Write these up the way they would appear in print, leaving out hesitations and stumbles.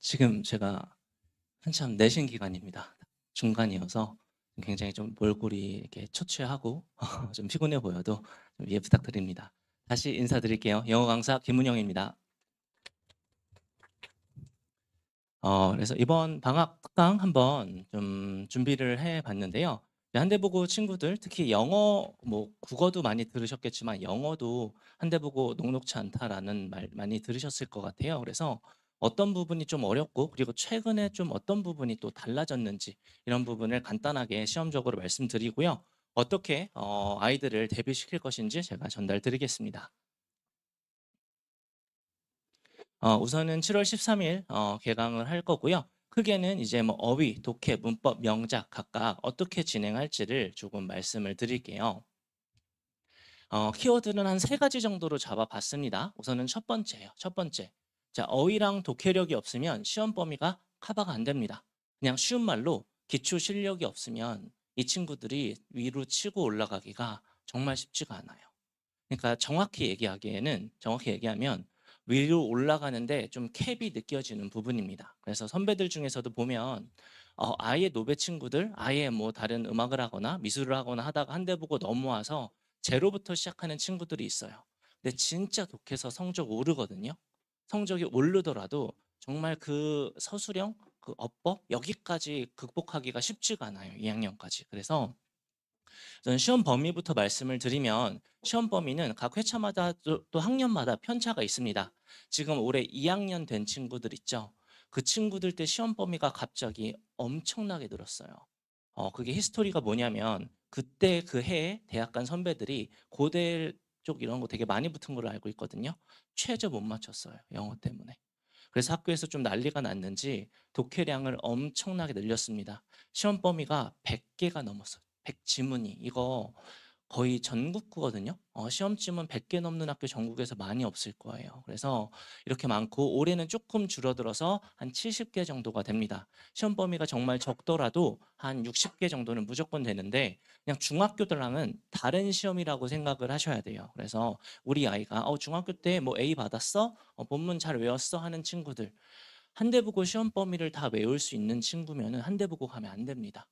지금 제가 한참 내신 기간입니다. 중간이어서 굉장히 좀 몰골이 이렇게 초췌하고 좀 피곤해 보여도 좀 이해 부탁드립니다. 다시 인사드릴게요. 영어 강사 김은영입니다. 그래서 이번 방학 특강 한번 좀 준비를 해 봤는데요. 한대보고 친구들 특히 영어 뭐 국어도 많이 들으셨겠지만 영어도 한대보고 녹록치 않다라는 말 많이 들으셨을 것 같아요. 그래서 어떤 부분이 좀 어렵고 그리고 최근에 좀 어떤 부분이 또 달라졌는지 이런 부분을 간단하게 시험적으로 말씀드리고요. 어떻게 아이들을 대비시킬 것인지 제가 전달 드리겠습니다. 우선은 7월 13일 개강을 할 거고요. 크게는 이제 뭐 어휘, 독해, 문법, 명작 각각 어떻게 진행할지를 조금 말씀을 드릴게요. 키워드는 한 세 가지 정도로 잡아봤습니다. 우선은 첫 번째예요. 첫 번째. 자, 어휘랑 독해력이 없으면 시험 범위가 커버가 안 됩니다. 그냥 쉬운 말로 기초 실력이 없으면 이 친구들이 위로 치고 올라가기가 정말 쉽지가 않아요. 그러니까 정확히 얘기하면 위로 올라가는데 좀 캡이 느껴지는 부분입니다. 그래서 선배들 중에서도 보면 아예 노베 친구들 아예 뭐 다른 음악을 하거나 미술을 하거나 하다가 한 대 보고 넘어와서 제로부터 시작하는 친구들이 있어요. 근데 진짜 독해서 성적 오르거든요. 성적이 오르더라도 정말 그 서술형, 그 어법 여기까지 극복하기가 쉽지가 않아요. 2학년까지. 그래서 저는 시험 범위부터 말씀을 드리면 시험 범위는 각 회차마다 또 학년마다 편차가 있습니다. 지금 올해 2학년 된 친구들 있죠. 그 친구들 때 시험 범위가 갑자기 엄청나게 늘었어요. 그게 히스토리가 뭐냐면 그때 그 해에 대학 간 선배들이 고대 쪽 이런 거 되게 많이 붙은 걸로 알고 있거든요. 최저 못 맞췄어요. 영어 때문에. 그래서 학교에서 좀 난리가 났는지 독해량을 엄청나게 늘렸습니다. 시험 범위가 100개가 넘었어요. 100지문이. 이거 거의 전국구거든요. 시험 지문 100개 넘는 학교 전국에서 많이 없을 거예요. 그래서 이렇게 많고 올해는 조금 줄어들어서 한 70개 정도가 됩니다. 시험 범위가 정말 적더라도 한 60개 정도는 무조건 되는데 그냥 중학교들랑은 다른 시험이라고 생각을 하셔야 돼요. 그래서 우리 아이가 중학교 때 뭐 A 받았어? 본문 잘 외웠어? 하는 친구들 한 대 보고 시험 범위를 다 외울 수 있는 친구면은 한 대 보고 가면 안 됩니다.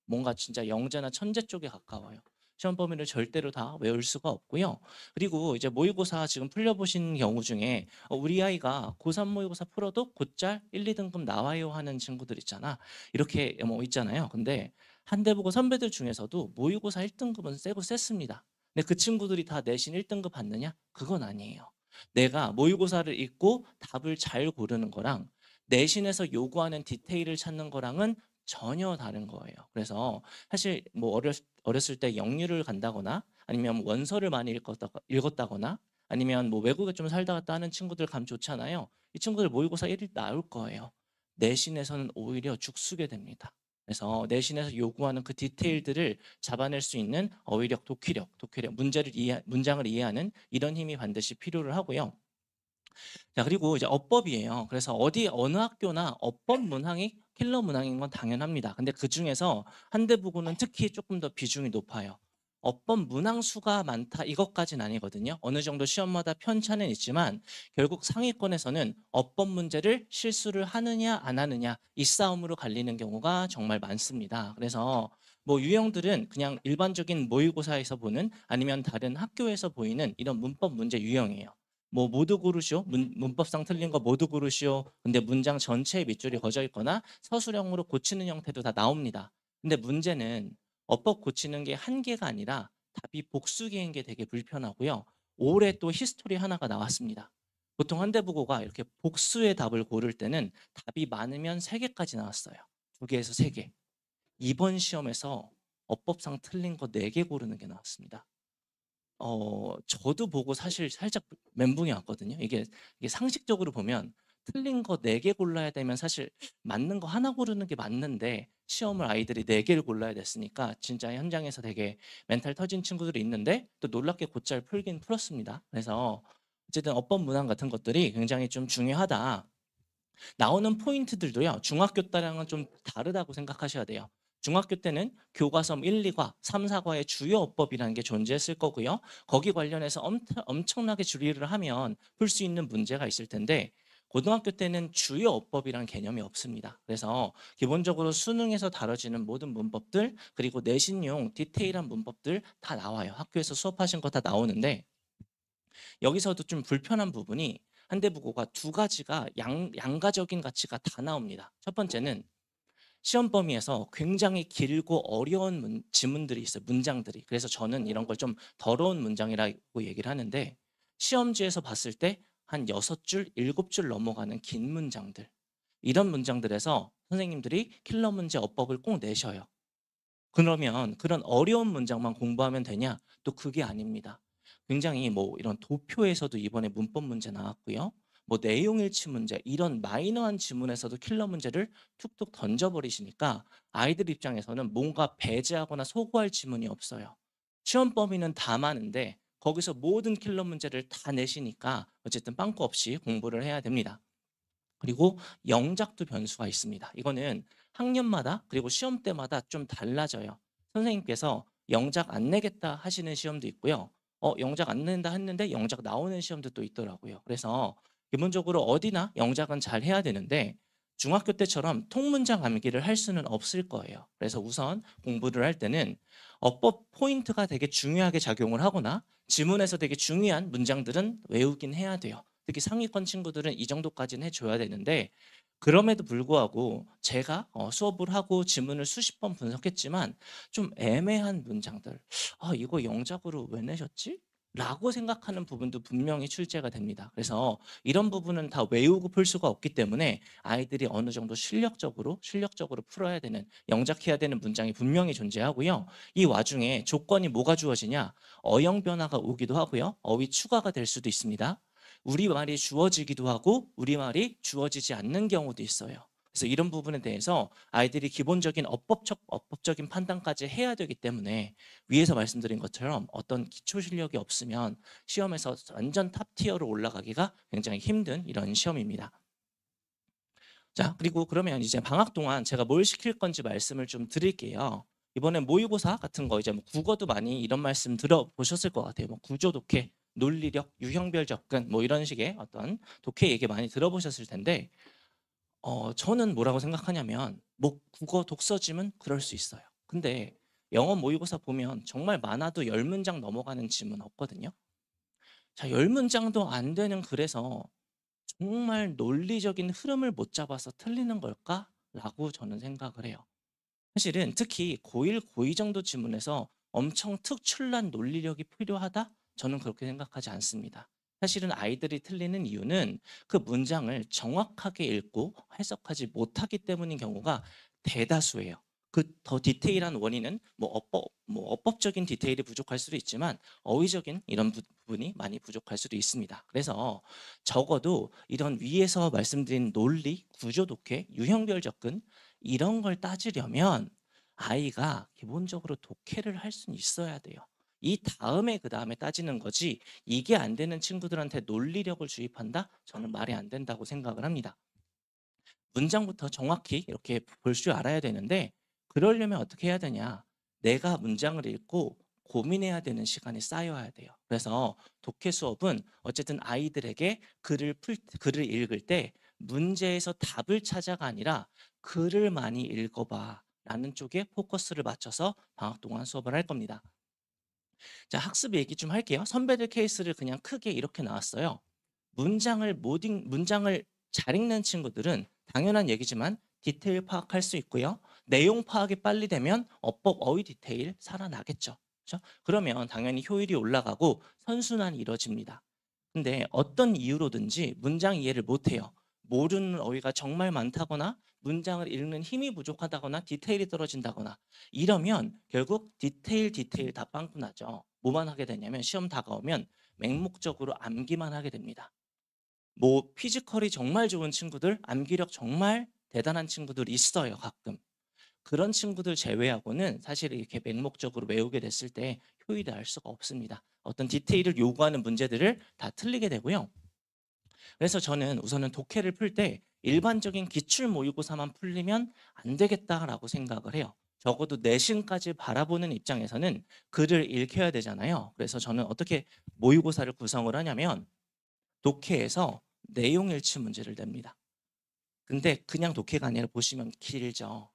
뭔가 진짜 영재나 천재 쪽에 가까워요. 시험 범위를 절대로 다 외울 수가 없고요. 그리고 이제 모의고사 지금 풀려보신 경우 중에 우리 아이가 고3 모의고사 풀어도 곧잘 1, 2등급 나와요 하는 친구들 있잖아. 이렇게 뭐 있잖아요. 근데 한 대 보고 선배들 중에서도 모의고사 1등급은 세고 셌습니다. 근데 그 친구들이 다 내신 1등급 받느냐? 그건 아니에요. 내가 모의고사를 읽고 답을 잘 고르는 거랑 내신에서 요구하는 디테일을 찾는 거랑은 전혀 다른 거예요. 그래서 사실 뭐 어렸을 때 영유를 간다거나 아니면 원서를 많이 읽었다거나 아니면 뭐 외국에 좀 살다 갔다 하는 친구들 감 좋잖아요. 이 친구들 모의고사 1위 나올 거예요. 내신에서는 오히려 죽쓰게 됩니다. 그래서 내신에서 요구하는 그 디테일들을 잡아낼 수 있는 어휘력, 독해력, 문장을 이해하는 이런 힘이 반드시 필요를 하고요. 자, 그리고 이제 어법이에요. 그래서 어느 학교나 어법 문항이 킬러 문항인 건 당연합니다. 근데 그중에서 한대부고는 특히 조금 더 비중이 높아요. 어법 문항 수가 많다 이것까지는 아니거든요. 어느 정도 시험마다 편차는 있지만 결국 상위권에서는 어법 문제를 실수를 하느냐 안 하느냐 이 싸움으로 갈리는 경우가 정말 많습니다. 그래서 뭐 유형들은 그냥 일반적인 모의고사에서 보는 아니면 다른 학교에서 보이는 이런 문법 문제 유형이에요. 뭐 모두 고르시오. 문법상 틀린 거 모두 고르시오. 근데 문장 전체에 밑줄이 그어져 있거나 서술형으로 고치는 형태도 다 나옵니다. 근데 문제는 어법 고치는 게 한 개가 아니라 답이 복수개인 게 되게 불편하고요. 올해 또 히스토리 하나가 나왔습니다. 보통 한대부고가 이렇게 복수의 답을 고를 때는 답이 많으면 세개까지 나왔어요. 두개에서세개 이번 시험에서 어법상 틀린 거 네 개 고르는 게 나왔습니다. 저도 보고 사실 살짝 멘붕이 왔거든요. 이게 상식적으로 보면 틀린 거 4개 골라야 되면 사실 맞는 거 하나 고르는 게 맞는데 시험을 아이들이 4개를 골라야 됐으니까 진짜 현장에서 되게 멘탈 터진 친구들이 있는데 또 놀랍게 곧잘 풀긴 풀었습니다. 그래서 어쨌든 어법 문항 같은 것들이 굉장히 좀 중요하다. 나오는 포인트들도요. 중학교 때랑은 좀 다르다고 생각하셔야 돼요. 중학교 때는 교과서 1, 2과, 3, 4과의 주요 어법이라는 게 존재했을 거고요. 거기 관련해서 엄청나게 주의를 하면 풀 수 있는 문제가 있을 텐데 고등학교 때는 주요 어법이란 개념이 없습니다. 그래서 기본적으로 수능에서 다뤄지는 모든 문법들 그리고 내신용 디테일한 문법들 다 나와요. 학교에서 수업하신 거 다 나오는데 여기서도 좀 불편한 부분이 한대부고가 두 가지가 양가적인 가치가 다 나옵니다. 첫 번째는 시험 범위에서 굉장히 길고 어려운 지문들이 있어요. 문장들이. 그래서 저는 이런 걸 좀 더러운 문장이라고 얘기를 하는데 시험지에서 봤을 때 한 6줄, 7줄 넘어가는 긴 문장들. 이런 문장들에서 선생님들이 킬러 문제 어법을 꼭 내셔요. 그러면 그런 어려운 문장만 공부하면 되냐? 또 그게 아닙니다. 굉장히 뭐 이런 도표에서도 이번에 문법 문제 나왔고요. 뭐 내용 일치 문제 이런 마이너한 지문에서도 킬러 문제를 툭툭 던져버리시니까 아이들 입장에서는 뭔가 배제하거나 소구할 지문이 없어요. 시험 범위는 다 많은데 거기서 모든 킬러 문제를 다 내시니까 어쨌든 빵꾸 없이 공부를 해야 됩니다. 그리고 영작도 변수가 있습니다. 이거는 학년마다 그리고 시험 때마다 좀 달라져요. 선생님께서 영작 안 내겠다 하시는 시험도 있고요. 영작 안 낸다 했는데 영작 나오는 시험도 또 있더라고요. 그래서 기본적으로 어디나 영작은 잘 해야 되는데 중학교 때처럼 통문장 암기를 할 수는 없을 거예요. 그래서 우선 공부를 할 때는 어법 포인트가 되게 중요하게 작용을 하거나 지문에서 되게 중요한 문장들은 외우긴 해야 돼요. 특히 상위권 친구들은 이 정도까지는 해줘야 되는데 그럼에도 불구하고 제가 수업을 하고 지문을 수십 번 분석했지만 좀 애매한 문장들 이거 영작으로 왜 내셨지? 라고 생각하는 부분도 분명히 출제가 됩니다. 그래서 이런 부분은 다 외우고 풀 수가 없기 때문에 아이들이 어느 정도 실력적으로 풀어야 되는 영작해야 되는 문장이 분명히 존재하고요. 이 와중에 조건이 뭐가 주어지냐? 어형 변화가 오기도 하고요. 어휘 추가가 될 수도 있습니다. 우리말이 주어지기도 하고 우리말이 주어지지 않는 경우도 있어요. 그래서 이런 부분에 대해서 아이들이 기본적인 어법적인 판단까지 해야 되기 때문에 위에서 말씀드린 것처럼 어떤 기초 실력이 없으면 시험에서 완전 탑 티어로 올라가기가 굉장히 힘든 이런 시험입니다. 자, 그리고 그러면 이제 방학 동안 제가 뭘 시킬 건지 말씀을 좀 드릴게요. 이번에 모의고사 같은 거 이제 뭐 국어도 많이 이런 말씀 들어보셨을 것 같아요. 뭐 구조 독해, 논리력, 유형별 접근 뭐 이런 식의 어떤 독해 얘기 많이 들어보셨을 텐데 저는 뭐라고 생각하냐면 뭐 국어 독서지문 그럴 수 있어요. 근데 영어 모의고사 보면 정말 많아도 10문장 넘어가는 지문 없거든요. 자, 10문장도 안 되는 글에서 정말 논리적인 흐름을 못 잡아서 틀리는 걸까라고 저는 생각을 해요. 사실은 특히 고1, 고2 정도 지문에서 엄청 특출난 논리력이 필요하다? 저는 그렇게 생각하지 않습니다. 사실은 아이들이 틀리는 이유는 그 문장을 정확하게 읽고 해석하지 못하기 때문인 경우가 대다수예요. 그 더 디테일한 원인은 뭐 어법적인 디테일이 부족할 수도 있지만 어휘적인 이런 부분이 많이 부족할 수도 있습니다. 그래서 적어도 이런 위에서 말씀드린 논리, 구조 독해, 유형별 접근 이런 걸 따지려면 아이가 기본적으로 독해를 할 수는 있어야 돼요. 이 다음에 그 다음에 따지는 거지 이게 안 되는 친구들한테 논리력을 주입한다? 저는 말이 안 된다고 생각을 합니다. 문장부터 정확히 이렇게 볼 줄 알아야 되는데 그러려면 어떻게 해야 되냐? 내가 문장을 읽고 고민해야 되는 시간이 쌓여야 돼요. 그래서 독해 수업은 어쨌든 아이들에게 글을 읽을 때 문제에서 답을 찾아가 아니라 글을 많이 읽어봐 라는 쪽에 포커스를 맞춰서 방학 동안 수업을 할 겁니다. 자, 학습 얘기 좀 할게요. 선배들 케이스를 그냥 크게 이렇게 나왔어요. 문장을 잘 읽는 친구들은 당연한 얘기지만 디테일 파악할 수 있고요. 내용 파악이 빨리 되면 어법, 어휘 디테일 살아나겠죠. 그렇죠? 그러면 당연히 효율이 올라가고 선순환이 이루어집니다. 근데 어떤 이유로든지 문장 이해를 못해요. 모르는 어휘가 정말 많다거나 문장을 읽는 힘이 부족하다거나 디테일이 떨어진다거나 이러면 결국 디테일 다 빵꾸 나죠. 뭐만 하게 되냐면 시험 다가오면 맹목적으로 암기만 하게 됩니다. 뭐 피지컬이 정말 좋은 친구들, 암기력 정말 대단한 친구들 있어요, 가끔. 그런 친구들 제외하고는 사실 이렇게 맹목적으로 외우게 됐을 때 효율이 날 수가 없습니다. 어떤 디테일을 요구하는 문제들을 다 틀리게 되고요. 그래서 저는 우선은 독해를 풀 때 일반적인 기출 모의고사만 풀리면 안 되겠다라고 생각을 해요. 적어도 내신까지 바라보는 입장에서는 글을 읽혀야 되잖아요. 그래서 저는 어떻게 모의고사를 구성을 하냐면 독해에서 내용 일치 문제를 냅니다. 근데 그냥 독해가 아니라 보시면 길죠.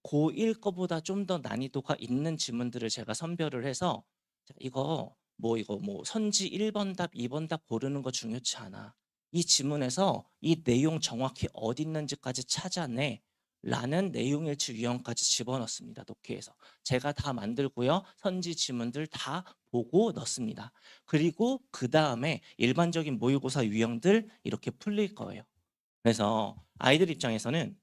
고1 거보다 좀 더 난이도가 있는 지문들을 제가 선별을 해서 자, 이거 뭐 선지 1번 답, 2번 답 고르는 거 중요치 않아. 이 지문에서 이 내용 정확히 어디 있는지까지 찾아내. 라는 내용일치 유형까지 집어넣습니다. 독해에서. 제가 다 만들고요. 선지 지문들 다 보고 넣습니다. 그리고 그 다음에 일반적인 모의고사 유형들 이렇게 풀릴 거예요. 그래서 아이들 입장에서는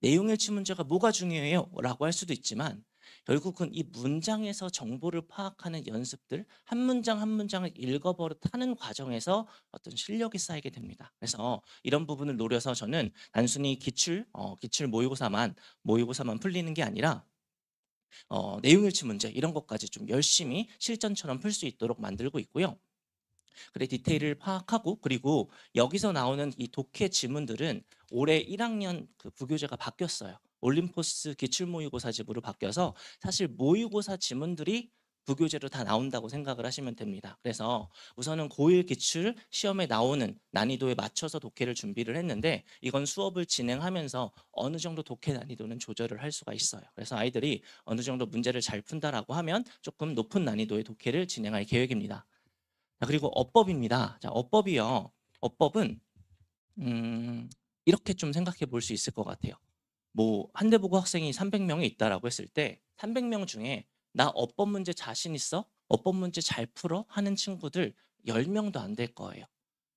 내용일치 문제가 뭐가 중요해요? 라고 할 수도 있지만 결국은 이 문장에서 정보를 파악하는 연습들 한 문장 한 문장을 읽어버릇하는 과정에서 어떤 실력이 쌓이게 됩니다. 그래서 이런 부분을 노려서 저는 단순히 기출 모의고사만 풀리는 게 아니라 내용일치 문제 이런 것까지 좀 열심히 실전처럼 풀 수 있도록 만들고 있고요. 그래 디테일을 파악하고 그리고 여기서 나오는 이 독해 지문들은 올해 1학년 그 부교재가 바뀌었어요. 올림포스 기출모의고사집으로 바뀌어서 사실 모의고사 지문들이 부교재로 다 나온다고 생각을 하시면 됩니다. 그래서 우선은 고1 기출 시험에 나오는 난이도에 맞춰서 독해를 준비를 했는데 이건 수업을 진행하면서 어느 정도 독해 난이도는 조절을 할 수가 있어요. 그래서 아이들이 어느 정도 문제를 잘 푼다라고 하면 조금 높은 난이도의 독해를 진행할 계획입니다. 자, 그리고 어법입니다. 자, 어법이요. 어법은 이렇게 좀 생각해 볼 수 있을 것 같아요. 뭐 한대보고 학생이 300명이 있다라고 했을 때 300명 중에 나 어법 문제 자신 있어? 어법 문제 잘 풀어? 하는 친구들 10명도 안 될 거예요.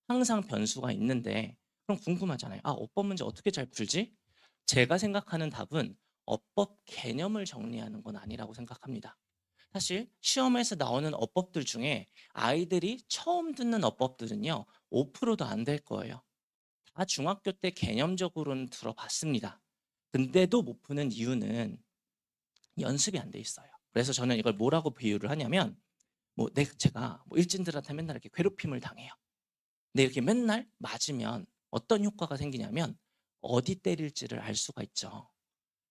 항상 변수가 있는데 그럼 궁금하잖아요. 아, 어법 문제 어떻게 잘 풀지? 제가 생각하는 답은 어법 개념을 정리하는 건 아니라고 생각합니다. 사실 시험에서 나오는 어법들 중에 아이들이 처음 듣는 어법들은요 5%도 안 될 거예요. 다 중학교 때 개념적으로는 들어봤습니다. 근데도 못 푸는 이유는 연습이 안 돼 있어요. 그래서 저는 이걸 뭐라고 비유를 하냐면 제가 일진들한테 맨날 이렇게 괴롭힘을 당해요. 근데 이렇게 맨날 맞으면 어떤 효과가 생기냐면 어디 때릴지를 알 수가 있죠.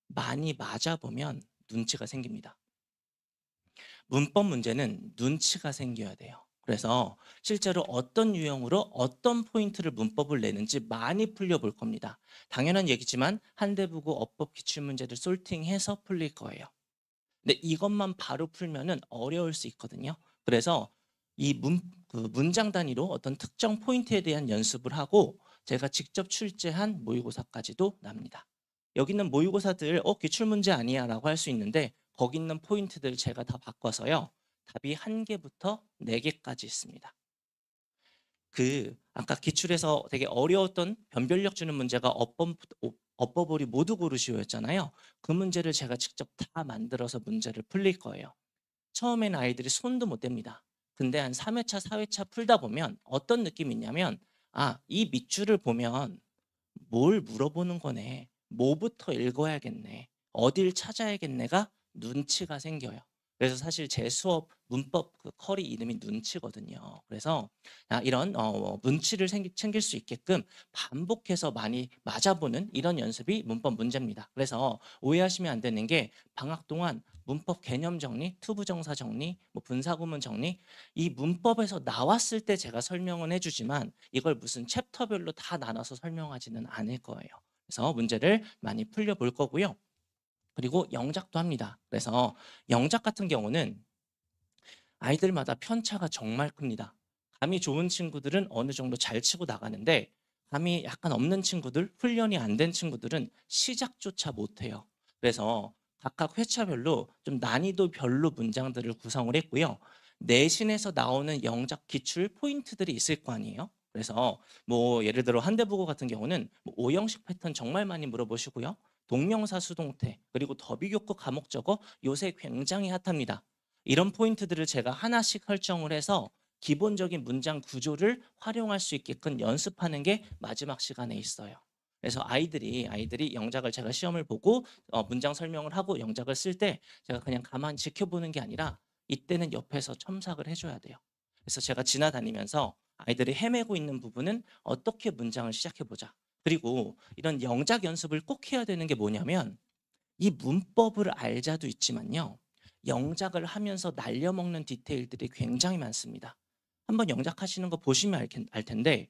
많이 맞아보면 눈치가 생깁니다. 문법 문제는 눈치가 생겨야 돼요. 그래서 실제로 어떤 유형으로 어떤 포인트를 문법을 내는지 많이 풀려볼 겁니다. 당연한 얘기지만 한대부고 어법 기출문제를 솔팅해서 풀릴 거예요. 근데 이것만 바로 풀면은 어려울 수 있거든요. 그래서 그 문장 단위로 어떤 특정 포인트에 대한 연습을 하고 제가 직접 출제한 모의고사까지도 납니다. 여기 있는 모의고사들 기출문제 아니야 라고 할 수 있는데 거기 있는 포인트들 제가 다 바꿔서요. 답이 1개부터 4개까지 있습니다. 아까 기출에서 되게 어려웠던 변별력 주는 문제가 어법으로 모두 고르시오였잖아요. 그 문제를 제가 직접 다 만들어서 문제를 풀릴 거예요. 처음에는 아이들이 손도 못 댑니다. 근데 한 3회차, 4회차 풀다 보면 어떤 느낌이 있냐면 이 밑줄을 보면 뭘 물어보는 거네. 뭐부터 읽어야겠네. 어딜 찾아야겠네가 눈치가 생겨요. 그래서 사실 제 수업 문법 그 커리 이름이 눈치거든요. 그래서 이런 눈치를 챙길 수 있게끔 반복해서 많이 맞아보는 이런 연습이 문법 문제입니다. 그래서 오해하시면 안 되는 게 방학 동안 문법 개념 정리, 투부정사 정리, 분사구문 정리 이 문법에서 나왔을 때 제가 설명은 해주지만 이걸 무슨 챕터별로 다 나눠서 설명하지는 않을 거예요. 그래서 문제를 많이 풀려볼 거고요. 그리고 영작도 합니다. 그래서 영작 같은 경우는 아이들마다 편차가 정말 큽니다. 감이 좋은 친구들은 어느 정도 잘 치고 나가는데 감이 약간 없는 친구들, 훈련이 안 된 친구들은 시작조차 못해요. 그래서 각각 회차별로 좀 난이도별로 문장들을 구성을 했고요. 내신에서 나오는 영작 기출 포인트들이 있을 거 아니에요. 그래서 예를 들어 한대부고 같은 경우는 오형식 패턴 정말 많이 물어보시고요. 동명사 수동태 그리고 더비교과 과목적어 요새 굉장히 핫합니다. 이런 포인트들을 제가 하나씩 설정을 해서 기본적인 문장 구조를 활용할 수 있게끔 연습하는 게 마지막 시간에 있어요. 그래서 아이들이 영작을 제가 시험을 보고 문장 설명을 하고 영작을 쓸 때 제가 그냥 가만히 지켜보는 게 아니라 이때는 옆에서 첨삭을 해줘야 돼요. 그래서 제가 지나다니면서 아이들이 헤매고 있는 부분은 어떻게 문장을 시작해보자. 그리고 이런 영작 연습을 꼭 해야 되는 게 뭐냐면 이 문법을 알자도 있지만요. 영작을 하면서 날려먹는 디테일들이 굉장히 많습니다. 한번 영작하시는 거 보시면 알 텐데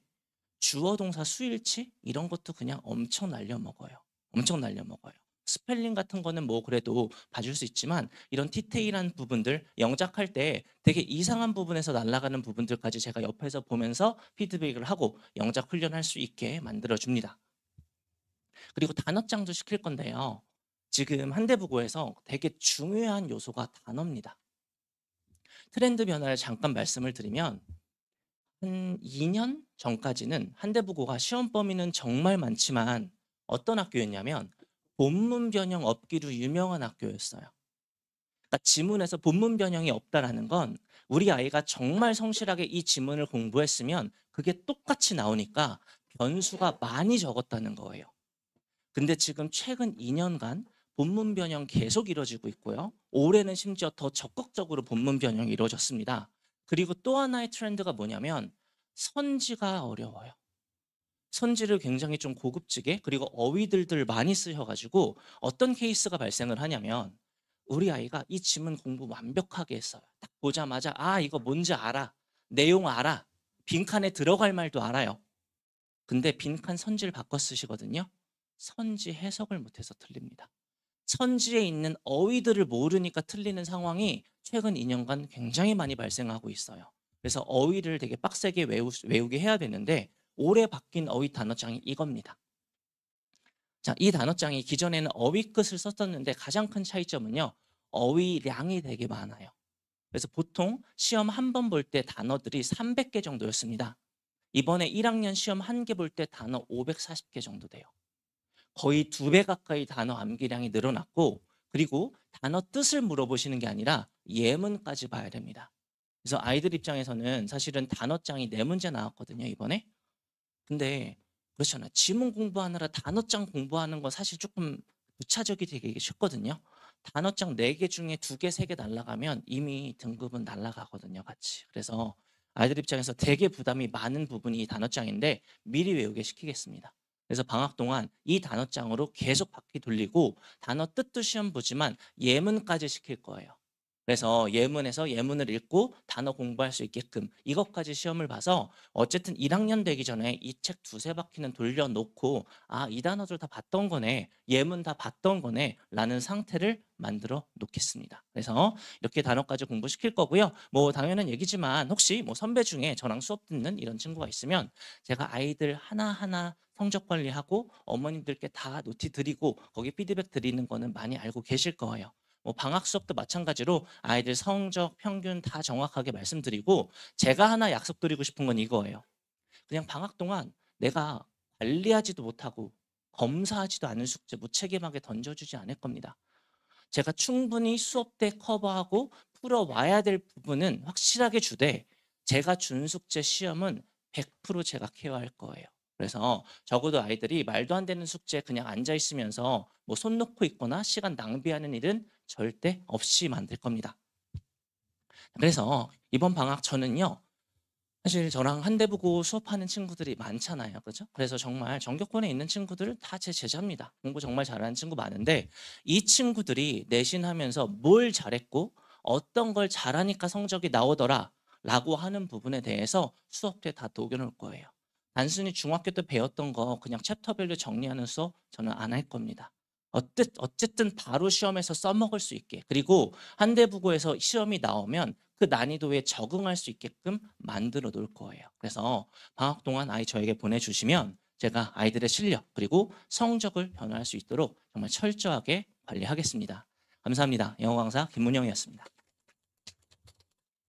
주어 동사 수일치 이런 것도 그냥 엄청 날려먹어요. 엄청 날려먹어요. 스펠링 같은 거는 뭐 그래도 봐줄 수 있지만 이런 디테일한 부분들 영작할 때 되게 이상한 부분에서 날아가는 부분들까지 제가 옆에서 보면서 피드백을 하고 영작 훈련할 수 있게 만들어줍니다. 그리고 단어장도 시킬 건데요. 지금 한대부고에서 되게 중요한 요소가 단어입니다. 트렌드 변화를 잠깐 말씀을 드리면 한 2년 전까지는 한대부고가 시험 범위는 정말 많지만 어떤 학교였냐면 본문 변형 없기로 유명한 학교였어요. 그러니까 지문에서 본문 변형이 없다라는 건 우리 아이가 정말 성실하게 이 지문을 공부했으면 그게 똑같이 나오니까 변수가 많이 적었다는 거예요. 근데 지금 최근 2년간 본문 변형 계속 이루어지고 있고요. 올해는 심지어 더 적극적으로 본문 변형이 이루어졌습니다. 그리고 또 하나의 트렌드가 뭐냐면 선지가 어려워요. 선지를 굉장히 좀 고급지게 그리고 어휘들을 많이 쓰셔가지고 어떤 케이스가 발생을 하냐면 우리 아이가 이 지문 공부 완벽하게 했어요. 딱 보자마자 아 이거 뭔지 알아. 내용 알아. 빈칸에 들어갈 말도 알아요. 근데 빈칸 선지를 바꿔 쓰시거든요. 선지 해석을 못해서 틀립니다. 선지에 있는 어휘들을 모르니까 틀리는 상황이 최근 2년간 굉장히 많이 발생하고 있어요. 그래서 어휘를 되게 빡세게 외우게 해야 되는데 올해 바뀐 어휘 단어장이 이겁니다. 자, 이 단어장이 기존에는 어휘 끝을 썼었는데 가장 큰 차이점은요. 어휘량이 되게 많아요. 그래서 보통 시험 한 번 볼 때 단어들이 300개 정도였습니다. 이번에 1학년 시험 한 개 볼 때 단어 540개 정도 돼요. 거의 2배 가까이 단어 암기량이 늘어났고 그리고 단어 뜻을 물어보시는 게 아니라 예문까지 봐야 됩니다. 그래서 아이들 입장에서는 사실은 단어장이 4문제 나왔거든요, 이번에. 근데 그렇잖아요. 지문 공부하느라 단어장 공부하는 건 사실 조금 부차적이 되게 쉽거든요. 단어장 4개 중에 2개, 3개 날아가면 이미 등급은 날아가거든요, 같이. 그래서 아이들 입장에서 되게 부담이 많은 부분이 이 단어장인데 미리 외우게 시키겠습니다. 그래서 방학 동안 이 단어장으로 계속 바퀴 돌리고 단어 뜻도 시험 보지만 예문까지 시킬 거예요. 그래서 예문에서 예문을 읽고 단어 공부할 수 있게끔 이것까지 시험을 봐서 어쨌든 1학년 되기 전에 이 책 2-3 바퀴는 돌려놓고 아, 이 단어들 다 봤던 거네. 예문 다 봤던 거네. 라는 상태를 만들어 놓겠습니다. 그래서 이렇게 단어까지 공부시킬 거고요. 뭐 당연한 얘기지만 혹시 뭐 선배 중에 저랑 수업 듣는 이런 친구가 있으면 제가 아이들 하나하나 성적 관리하고 어머님들께 다 노티 드리고 거기 피드백 드리는 거는 많이 알고 계실 거예요. 뭐 방학 수업도 마찬가지로 아이들 성적 평균 다 정확하게 말씀드리고 제가 하나 약속드리고 싶은 건 이거예요. 그냥 방학 동안 내가 관리하지도 못하고 검사하지도 않은 숙제 무책임하게 던져주지 않을 겁니다. 제가 충분히 수업 때 커버하고 풀어와야 될 부분은 확실하게 주되 제가 준 숙제 시험은 100% 제가 케어할 거예요. 그래서 적어도 아이들이 말도 안 되는 숙제 그냥 앉아 있으면서 뭐 손 놓고 있거나 시간 낭비하는 일은 절대 없이 만들 겁니다. 그래서 이번 방학 저는요. 사실 저랑 한대보고 수업하는 친구들이 많잖아요. 그렇죠? 그래서 정말 전교권에 있는 친구들 다 제 제자입니다. 공부 정말 잘하는 친구 많은데 이 친구들이 내신하면서 뭘 잘했고 어떤 걸 잘하니까 성적이 나오더라 라고 하는 부분에 대해서 수업 때 다 녹여놓을 거예요. 단순히 중학교 때 배웠던 거 그냥 챕터별로 정리하는 수업 저는 안 할 겁니다. 어쨌든 바로 시험에서 써먹을 수 있게 그리고 한대부고에서 시험이 나오면 그 난이도에 적응할 수 있게끔 만들어 놓을 거예요. 그래서 방학 동안 아이 저에게 보내주시면 제가 아이들의 실력 그리고 성적을 변화할 수 있도록 정말 철저하게 관리하겠습니다. 감사합니다. 영어 강사 김문영이었습니다.